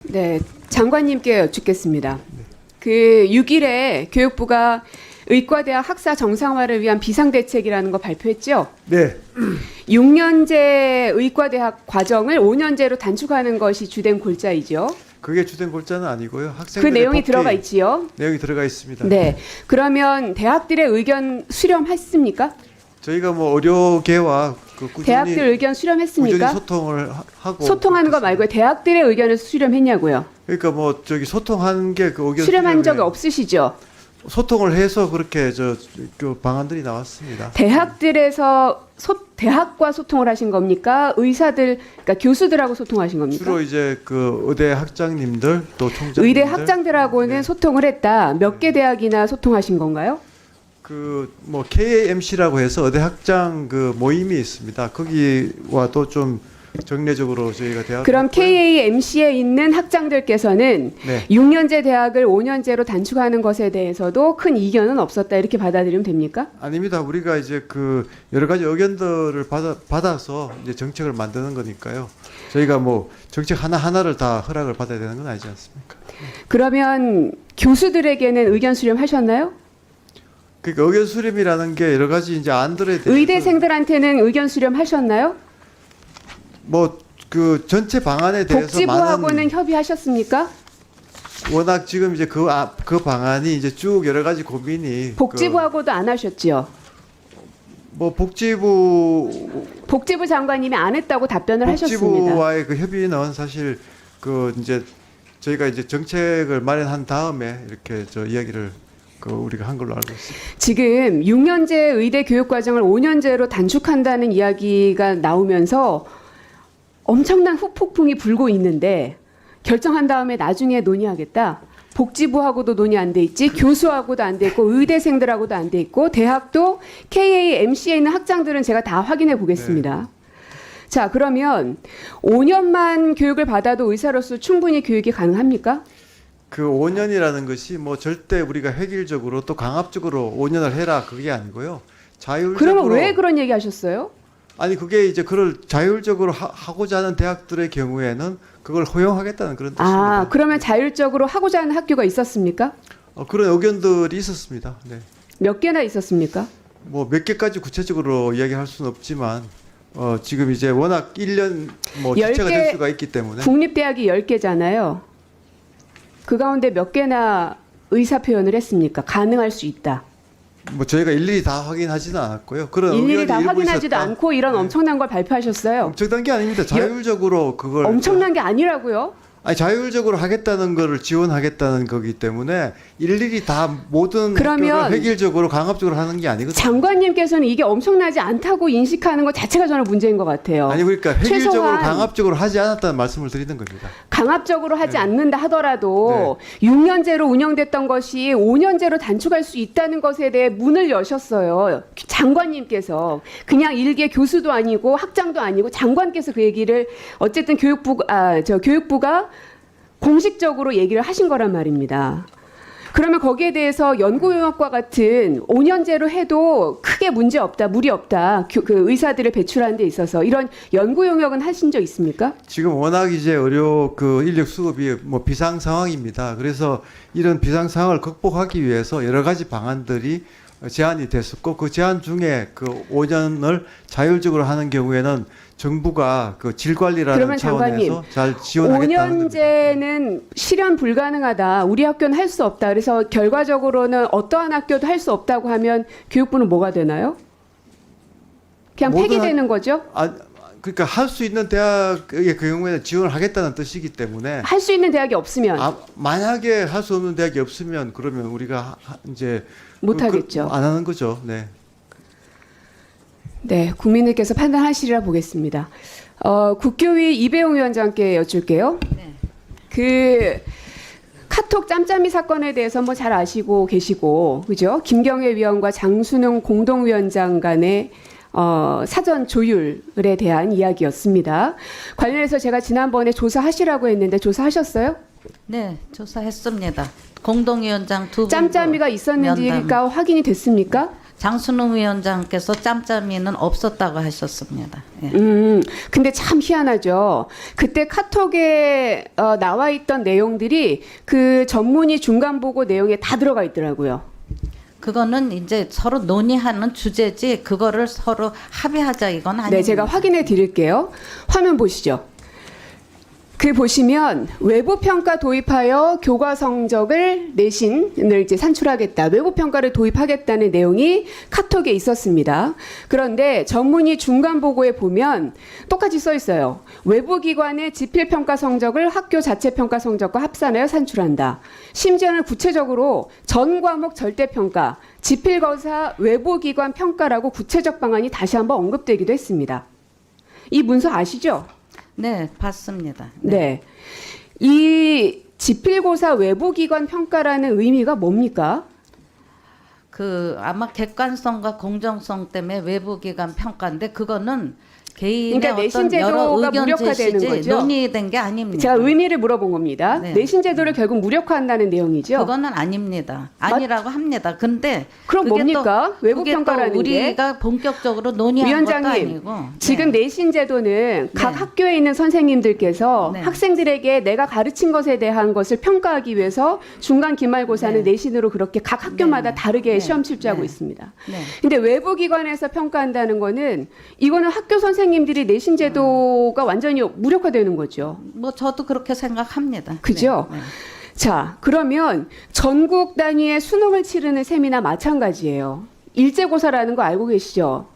네, 장관님께 여쭙겠습니다. 그 6일에 교육부가 의과대학 학사 정상화를 위한 비상대책이라는 거 발표했죠? 네. 6년제 의과대학 과정을 5년제로 단축하는 것이 주된 골자이죠. 그게 주된 골자는 아니고요. 그 학생들의 내용이 복귀 들어가 있지요. 내용이 들어가 있습니다. 네. 그러면 대학들의 의견 수렴했습니까? 저희가 뭐 의료계와 그 꾸준히 대학들 의견 수렴했습니까? 소통을 하고 소통하는 거 말고 대학들의 의견을 수렴했냐고요. 그러니까 뭐 저기 소통한 게 그 의견 수렴한 적이 수렴에 없으시죠? 소통을 해서 그렇게 그 방안들이 나왔습니다. 대학들에서 대학과 소통을 하신 겁니까? 의사들, 그러니까 교수들하고 소통하신 겁니까? 주로 이제 그 의대 학장님들 또 총장님들 의대 학장들하고는 네. 소통을 했다. 몇 개 대학이나 소통하신 건가요? 그 뭐 KAMC라고 해서 의대 학장 그 모임이 있습니다. 거기와 또 좀 정례적으로 저희가 대학 그럼 KAMC에 있는 학장들께서는 네. 6년제 대학을 5년제로 단축하는 것에 대해서도 큰 이견은 없었다. 이렇게 받아들이면 됩니까? 아닙니다. 우리가 이제 그 여러 가지 의견들을 받아서 이제 정책을 만드는 거니까요. 저희가 뭐 정책 하나하나를 다 허락을 받아야 되는 건 아니지 않습니까? 그러면 교수들에게는 의견 수렴하셨나요? 그러니까 의견 수렴이라는 게 여러 가지 이제 안들에 대해서 의대생들한테는 의견 수렴하셨나요? 뭐 그 전체 방안에 대해서 복지부하고는 많은 협의하셨습니까? 워낙 지금 이제 그 방안이 이제 쭉 여러 가지 고민이 복지부하고도 안 하셨지요? 뭐 복지부 장관님이 안 했다고 답변을 하셨습니다. 복지부와의 그 협의는 사실 그 이제 저희가 이제 정책을 마련한 다음에 이렇게 저 이야기를 그 우리가 한 걸로 알고 있습니다. 지금 6년제 의대 교육 과정을 5년제로 단축한다는 이야기가 나오면서 엄청난 후폭풍이 불고 있는데 결정한 다음에 나중에 논의하겠다. 복지부하고도 논의 안 돼 있지, 교수하고도 안 돼 있고, 의대생들하고도 안 돼 있고, 대학도 KAMC에 있는 학장들은 제가 다 확인해 보겠습니다. 자, 그러면 5년만 교육을 받아도 의사로서 충분히 교육이 가능합니까? 그 5년이라는 것이 뭐 절대 우리가 획일적으로 또 강압적으로 5년을 해라 그게 아니고요. 자율적으로. 그러면 왜 그런 얘기 하셨어요? 아니 그게 이제 그걸 자율적으로 하고자 하는 대학들의 경우에는 그걸 허용하겠다는 그런 뜻입니다. 아, 그러면 자율적으로 하고자 하는 학교가 있었습니까? 그런 의견들이 있었습니다. 네. 몇 개나 있었습니까? 뭐 몇 개까지 구체적으로 이야기할 수는 없지만 지금 이제 워낙 1년 뭐 10개 지체가 될 수가 있기 때문에 국립대학이 10개잖아요. 그 가운데 몇 개나 의사 표현을 했습니까? 가능할 수 있다. 뭐 저희가 일일이 다 확인하지는 않았고요. 그런 일일이 의견이 다 일부 확인하지도 있었다. 않고 이런 네. 엄청난 걸 발표하셨어요. 엄청난 게 아닙니다. 자율적으로 그걸 엄청난 게 아니라고요? 아니 자율적으로 하겠다는 거를 지원하겠다는 거기 때문에 일일이 다 모든 그러면 학교를 획일적으로 강압적으로 하는 게 아니거든요. 장관님께서는 이게 엄청나지 않다고 인식하는 것 자체가 저는 문제인 것 같아요. 아니 그러니까 획일적으로 최소한 강압적으로 하지 않았다는 말씀을 드리는 겁니다. 강압적으로 하지 네. 않는다 하더라도 6년제로 운영됐던 것이 5년제로 단축할 수 있다는 것에 대해 문을 여셨어요. 장관님께서 그냥 일개 교수도 아니고 학장도 아니고 장관께서 그 얘기를 어쨌든 교육부가 공식적으로 얘기를 하신 거란 말입니다. 그러면 거기에 대해서 연구용역과 같은 5년제로 해도 크게 문제 없다, 무리 없다. 그 의사들을 배출하는 데 있어서 이런 연구용역은 하신 적 있습니까? 지금 워낙 이제 의료 그 인력 수급이 뭐 비상 상황입니다. 그래서 이런 비상 상황을 극복하기 위해서 여러 가지 방안들이 제안이 됐었고 그 제안 중에 그 5년을 자율적으로 하는 경우에는 정부가 그 질 관리라는 그러면 차원에서 잘 지원하겠다는 겁니다. 5년제는 실현 불가능하다. 우리 학교는 할 수 없다. 그래서 결과적으로는 어떠한 학교도 할 수 없다고 하면 교육부는 뭐가 되나요? 그냥 폐기되는 거죠? 그러니까 할 수 있는 대학의 경우에는 지원을 하겠다는 뜻이기 때문에 할 수 있는 대학이 없으면 만약에 할 수 없는 대학이 없으면 그러면 우리가 이제 못 하겠죠. 안 하는 거죠. 네. 네, 국민들께서 판단하시리라 보겠습니다. 국교위 이배용 위원장께 여쭐게요. 네. 그 카톡 짬짬이 사건에 대해서 뭐 잘 아시고 계시고, 그죠? 김경애 위원과 장순웅 공동위원장 간의 사전 조율에 대한 이야기였습니다. 관련해서 제가 지난번에 조사하시라고 했는데 조사하셨어요? 네, 조사했습니다. 공동위원장 두 분. 짬짬이가 있었는지가 확인이 됐습니까? 장순웅 위원장께서 짬짬이는 없었다고 하셨습니다. 예. 근데 참 희한하죠. 그때 카톡에 나와 있던 내용들이 그 전문의 중간 보고 내용에 다 들어가 있더라고요. 그거는 이제 서로 논의하는 주제지 그거를 서로 합의하자 이건 아닙니다. 네, 제가 확인해 드릴게요. 화면 보시죠. 그 보시면 외부 평가 도입하여 교과 성적을 내신을 이제 산출하겠다. 외부 평가를 도입하겠다는 내용이 카톡에 있었습니다. 그런데 전문의 중간 보고에 보면 똑같이 써 있어요. 외부 기관의 지필 평가 성적을 학교 자체 평가 성적과 합산하여 산출한다. 심지어는 구체적으로 전 과목 절대 평가, 지필 거사 외부 기관 평가라고 구체적 방안이 다시 한번 언급되기도 했습니다. 이 문서 아시죠? 네, 봤습니다. 네. 이 지필고사 외부기관 평가라는 의미가 뭡니까? 그 아마 객관성과 공정성 때문에 외부기관 평가인데 그거는 개인의 그러니까 내신 어떤 여러 제도가 의견 무력화되는 제시지 거죠? 논의된 게 아닙니다. 제가 의미를 물어본 겁니다. 네. 내신 제도를 결국 무력화한다는 내용이죠. 그거는 아닙니다. 아니라고 합니다. 근데 그럼 그게 뭡니까? 외부 그게 또 평가라는 게? 우리가 본격적으로 논의한 것도 위원장님, 아니고 지금 네. 내신 제도는 각 네. 학교에 있는 선생님들께서 네. 학생들에게 내가 가르친 것에 대한 것을 평가하기 위해서 중간 기말고사는 네. 내신으로 그렇게 각 학교마다 네. 다르게 네. 시험 출제하고 네. 있습니다. 네. 근데 외부 기관에서 평가한다는 거는 이거는 학교 선생님들이 내신 제도가 완전히 무력화되는 거죠. 뭐 저도 그렇게 생각합니다. 그죠? 네. 네. 자, 그러면 전국 단위의 수능을 치르는 셈이나 마찬가지예요. 일제고사라는 거 알고 계시죠?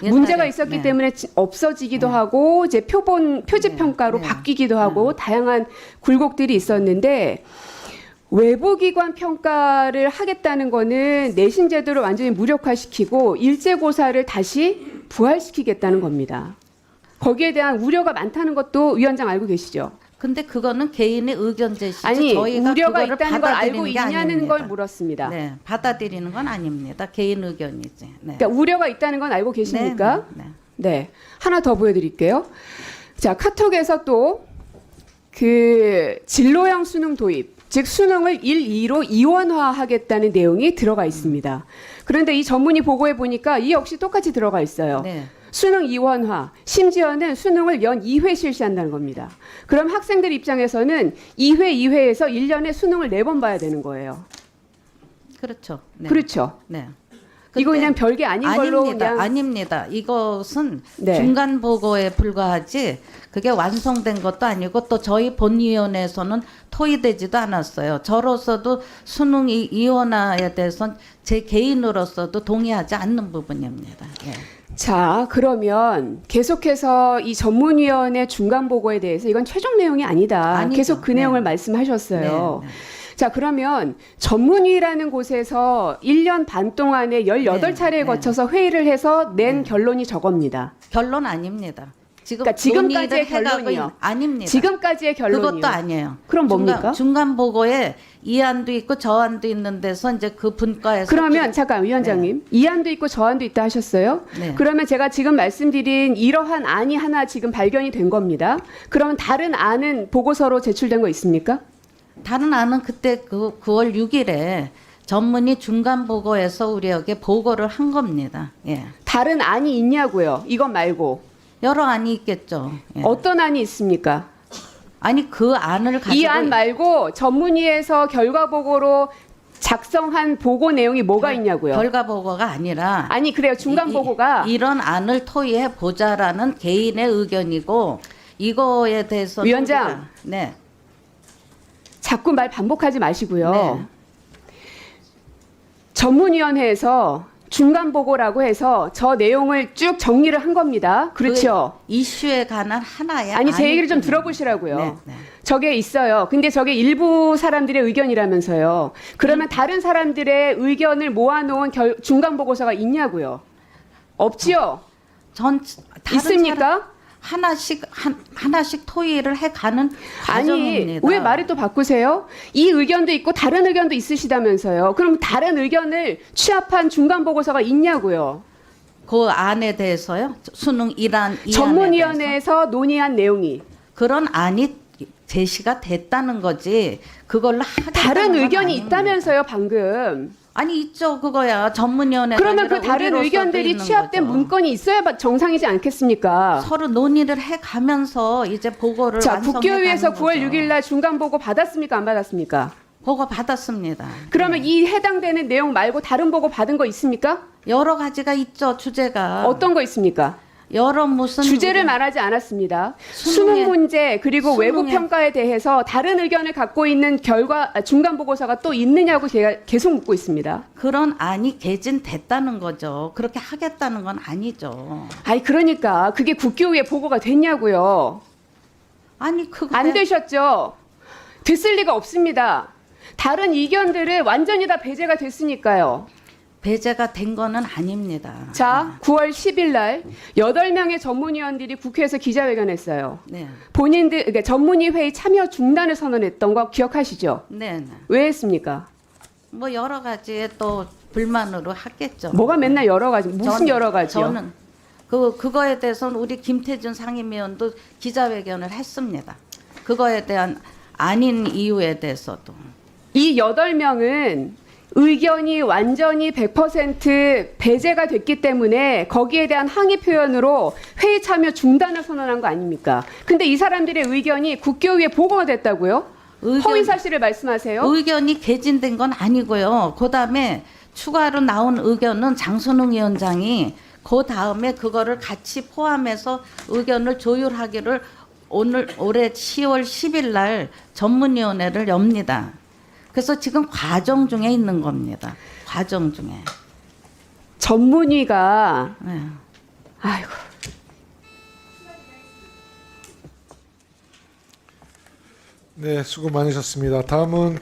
옛날에, 문제가 있었기 네. 때문에 없어지기도 하고 이제 표지 네. 평가로 네. 바뀌기도 하고 다양한 굴곡들이 있었는데 외부기관 평가를 하겠다는 거는 내신 제도를 완전히 무력화시키고 일제고사를 다시 부활시키겠다는 겁니다. 거기에 대한 우려가 많다는 것도 위원장 알고 계시죠? 근데 그거는 개인의 의견 제시지 아니, 저희가 우려가 그거를 있다는 걸 알고 받아들이는 게 있냐는 아닙니다. 걸 물었습니다. 네, 받아들이는 건 아닙니다. 개인 의견이지. 네. 그러니까 우려가 있다는 건 알고 계십니까? 네, 네, 네. 하나 더 보여드릴게요. 자, 카톡에서 또 그 진로형 수능 도입, 즉 수능을 1, 2로 이원화하겠다는 내용이 들어가 있습니다. 그런데 이 전문의 보고에 보니까 이 역시 똑같이 들어가 있어요. 네. 수능 이원화, 심지어는 수능을 연 2회 실시한다는 겁니다. 그럼 학생들 입장에서는 2회, 2회에서 1년에 수능을 4번 봐야 되는 거예요. 그렇죠. 네. 그렇죠. 네. 이거 근데 그냥 별게 아닌 걸로 아닙니다. 그냥 아닙니다. 이것은 네. 중간 보고에 불과하지 그게 완성된 것도 아니고 또 저희 본위원회에서는 토의되지도 않았어요. 저로서도 수능 이원화에 대해서는 제 개인으로서도 동의하지 않는 부분입니다. 예. 자, 그러면 계속해서 이 전문위원회 중간 보고에 대해서 이건 최종 내용이 아니다. 아니죠. 계속 그 네. 내용을 말씀하셨어요. 네, 네. 자, 그러면 전문위라는 곳에서 1년 반 동안에 18차례에 네, 거쳐서 회의를 해서 낸 결론이 저겁니다. 결론 아닙니다. 지금 그러니까 지금까지의 논의를 해가고 결론이요. 아닙니다. 지금까지의 결론이요. 그것도 아니에요. 그럼 뭡니까? 중간 보고에 이안도 있고 저안도 있는 데서 이제 그 분과에서 그러면 잠깐 위원장님, 이안도 있고 저안도 있다 하셨어요? 네. 그러면 제가 지금 말씀드린 이러한 안이 하나 지금 발견이 된 겁니다. 그러면 다른 안은 보고서로 제출된 거 있습니까? 다른 안은 그때 그 9월 6일에 전문의 중간 보고에서 우리에게 보고를 한 겁니다. 예. 다른 안이 있냐고요? 이것 말고. 여러 안이 있겠죠. 예. 어떤 안이 있습니까? 아니 그 안을 가지고 이 안 말고 전문위에서 결과 보고로 작성한 보고 내용이 뭐가 있냐고요? 결과 보고가 아니라 아니 그래요. 중간 보고가 이런 안을 토의해 보자라는 개인의 의견이고 이거에 대해서 위원장. 네. 자꾸 말 반복하지 마시고요. 네. 전문위원회에서 중간 보고라고 해서 저 내용을 쭉 정리를 한 겁니다. 그렇죠? 그 이슈에 관한 하나의 아니 제 얘기를 좀 아닐 들어보시라고요. 네, 네. 저게 있어요. 근데 저게 일부 사람들의 의견이라면서요. 그러면 다른 사람들의 의견을 모아놓은 중간 보고서가 있냐고요? 없지요? 전 다른 있습니까? 사람 하나씩 토의를 해 가는 아니 과정입니다. 왜 말을 또 바꾸세요? 이 의견도 있고 다른 의견도 있으시다면서요. 그럼 다른 의견을 취합한 중간 보고서가 있냐고요? 그 안에 대해서요? 수능 이안 전문위원회에서 논의한 내용이 그런 안이 제시가 됐다는 거지. 그걸로 하겠다는 다른 건 의견이 아닙니다. 있다면서요 방금. 아니 있죠 그거야 전문위원회. 그러면 그 다른 의견들이 취합된 문건이 있어야 정상이지 않겠습니까? 서로 논의를 해가면서 이제 보고를 자, 완성해 국교위에서 가는 9월 거죠. 6일 날 중간 보고 받았습니까? 안 받았습니까? 보고 받았습니다. 그러면 이 해당되는 내용 말고 다른 보고 받은 거 있습니까? 여러 가지가 있죠 주제가. 어떤 거 있습니까? 여러 무슨 주제를 말하지 않았습니다. 수능 수능에- 문제 그리고 외부 수능에- 평가에 대해서 다른 의견을 갖고 있는 중간 보고서가 또 있느냐고 제가 계속 묻고 있습니다. 그런 안이 개진됐다는 거죠. 그렇게 하겠다는 건 아니죠. 아니 그러니까 그게 국교위에 보고가 됐냐고요. 아니 그거 안 되셨죠? 됐을 리가 없습니다. 다른 의견들은 완전히 다 배제가 됐으니까요. 배제가 된 거는 아닙니다. 자, 9월 10일 날 8명의 전문위원들이 국회에서 기자회견했어요. 네, 본인들 그러니까 전문위 회의 참여 중단을 선언했던 거 기억하시죠? 네, 네. 왜 했습니까? 뭐 여러 가지의 또 불만으로 하겠죠. 뭐가 맨날 여러 가지 무슨 여러 가지요? 저는 그거에 대해서는 우리 김태준 상임위원도 기자회견을 했습니다. 그거에 대한 아닌 이유에 대해서도. 이 8명은 의견이 완전히 100% 배제가 됐기 때문에 거기에 대한 항의 표현으로 회의 참여 중단을 선언한 거 아닙니까? 근데 이 사람들의 의견이 국교위에 보고가 됐다고요? 허위 사실을 말씀하세요? 의견이 개진된 건 아니고요. 그다음에 추가로 나온 의견은 장선웅 위원장이 그다음에 그거를 같이 포함해서 의견을 조율하기를 올해 10월 10일 날 전문위원회를 엽니다. 그래서 지금 과정 중에 있는 겁니다. 과정 중에. 전문위가 네. 아이고 네, 수고 많으셨습니다. 다음은